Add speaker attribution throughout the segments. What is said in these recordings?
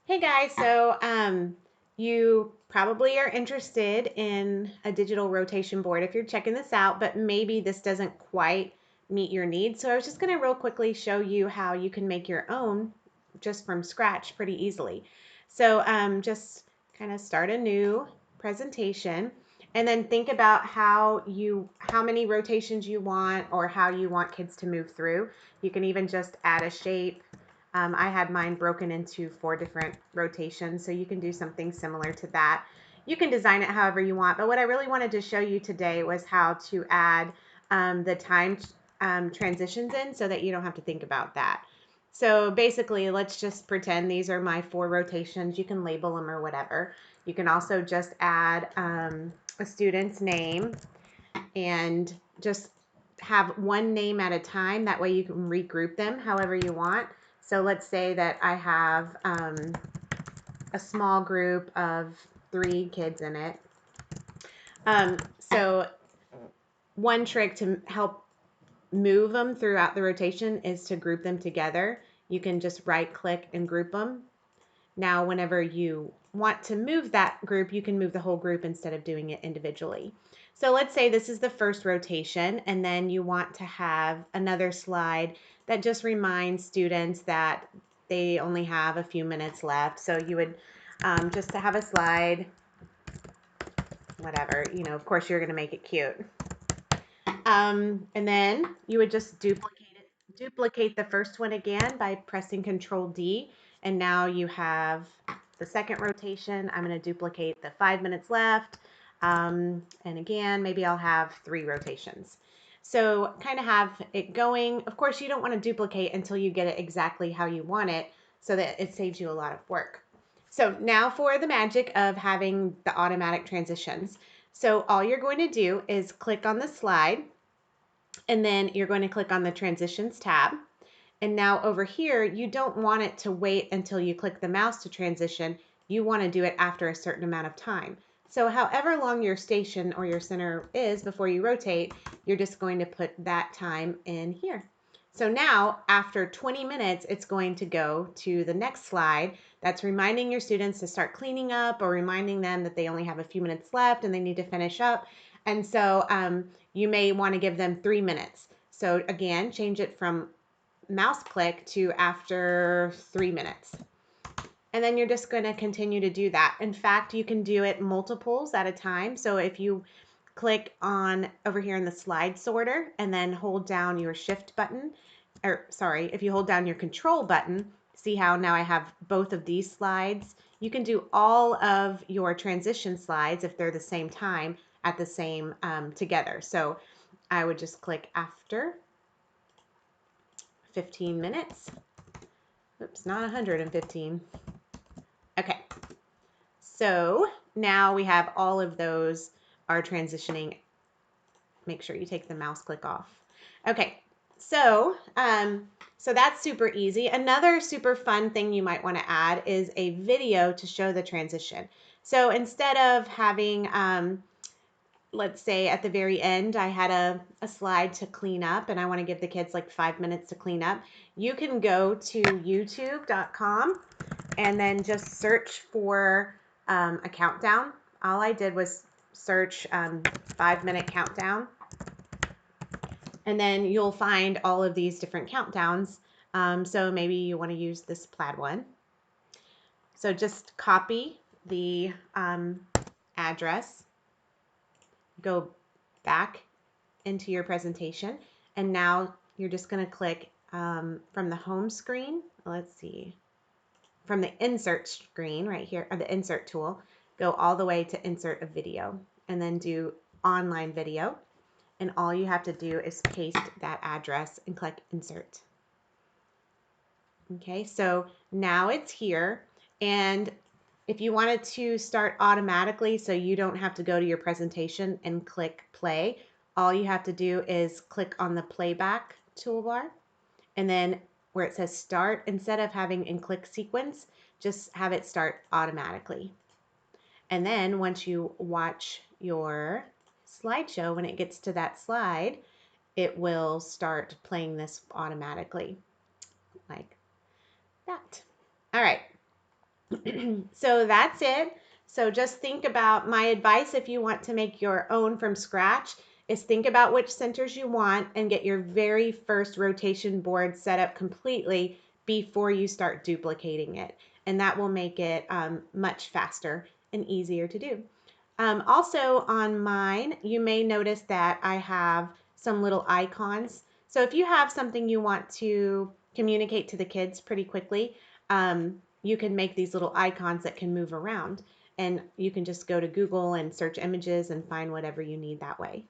Speaker 1: Hey guys, you probably are interested in a digital rotation board if you're checking this out, but maybe this doesn't quite meet your needs. So I was just going to real quickly show you how you can make your own just from scratch pretty easily. Just kind of start a new presentation and then think about how many rotations you want or how you want kids to move through. You can even just add a shape. I had mine broken into 4 different rotations, so you can do something similar to that. You can design it however you want, but what I really wanted to show you today was how to add the time transitions in so that you don't have to think about that. So basically, let's just pretend these are my 4 rotations. You can label them or whatever. You can also just add a student's name and just have one name at a time. That way you can regroup them however you want. So let's say that I have a small group of 3 kids in it. So one trick to help move them throughout the rotation is to group them together. You can just right click and group them. Now, whenever you want to move that group, you can move the whole group instead of doing it individually. So let's say this is the first rotation, and then you want to have another slide that just reminds students that they only have a few minutes left. So you would just to have a slide, whatever, of course you're going to make it cute. And then you would just duplicate the first one again by pressing Control D. And now you have the second rotation. I'm going to duplicate the 5 minutes left. And again, maybe I'll have 3 rotations. So kind of have it going. Of course, you don't want to duplicate until you get it exactly how you want it so that it saves you a lot of work. So now for the magic of having the automatic transitions. So all you're going to do is click on the slide, and then you're going to click on the Transitions tab. And now over here, you don't want it to wait until you click the mouse to transition. You want to do it after a certain amount of time. So however long your station or your center is before you rotate, you're just going to put that time in here. So now, after 20 minutes, it's going to go to the next slide. That's reminding your students to start cleaning up or reminding them that they only have a few minutes left and they need to finish up. And so you may want to give them 3 minutes. So again, change it from mouse click to after 3 minutes. And then you're just going to continue to do that. In fact, you can do it multiples at a time. So if you click on over here in the slide sorter and then hold down your shift button, or sorry, if you hold down your control button, see how now I have both of these slides. You can do all of your transition slides if they're the same time at the same together. So I would just click after 15 minutes. Oops, not 115. Okay, so now we have all of those are transitioning. Make sure you take the mouse click off. Okay, so that's super easy. Another super fun thing you might want to add is a video to show the transition. So instead of having let's say at the very end, I had a slide to clean up and I want to give the kids like 5 minutes to clean up. You can go to youtube.com and then just search for a countdown. All I did was search 5-minute countdown. And then you'll find all of these different countdowns. So maybe you want to use this plaid one. So just copy the address, go back into your presentation, and now you're just going to click from the home screen. Let's see, from the insert screen right here, or the insert tool, go all the way to insert a video, and then do online video. And all you have to do is paste that address and click insert. Okay, so now it's here, and if you wanted to start automatically so you don't have to go to your presentation and click play, all you have to do is click on the playback toolbar, and then where it says start, instead of having in click sequence, just have it start automatically. And then once you watch your slideshow, when it gets to that slide, it will start playing this automatically like that. All right. So that's it. So just think about my advice if you want to make your own from scratch is think about which centers you want and get your very first rotation board set up completely before you start duplicating it. And that will make it much faster and easier to do. Also on mine, you may notice that I have some little icons. So if you have something you want to communicate to the kids pretty quickly, you can make these little icons that can move around. And you can just go to Google and search images and find whatever you need that way.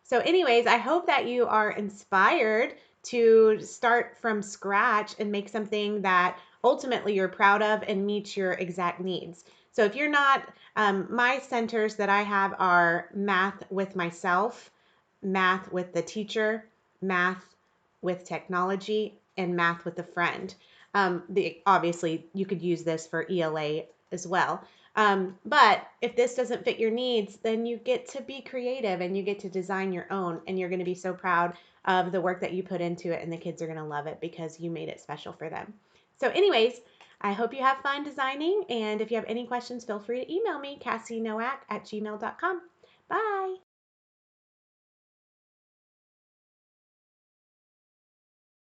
Speaker 1: So anyways, I hope that you are inspired to start from scratch and make something that ultimately you're proud of and meets your exact needs. So if you're not, my centers that I have are math with myself, math with the teacher, math with technology, and math with a friend. Obviously, you could use this for ELA as well. But if this doesn't fit your needs, then you get to be creative and you get to design your own, and you're going to be so proud of the work that you put into it, and the kids are going to love it because you made it special for them. So, anyways, I hope you have fun designing, and if you have any questions, feel free to email me, CassieNoack@gmail.com. Bye.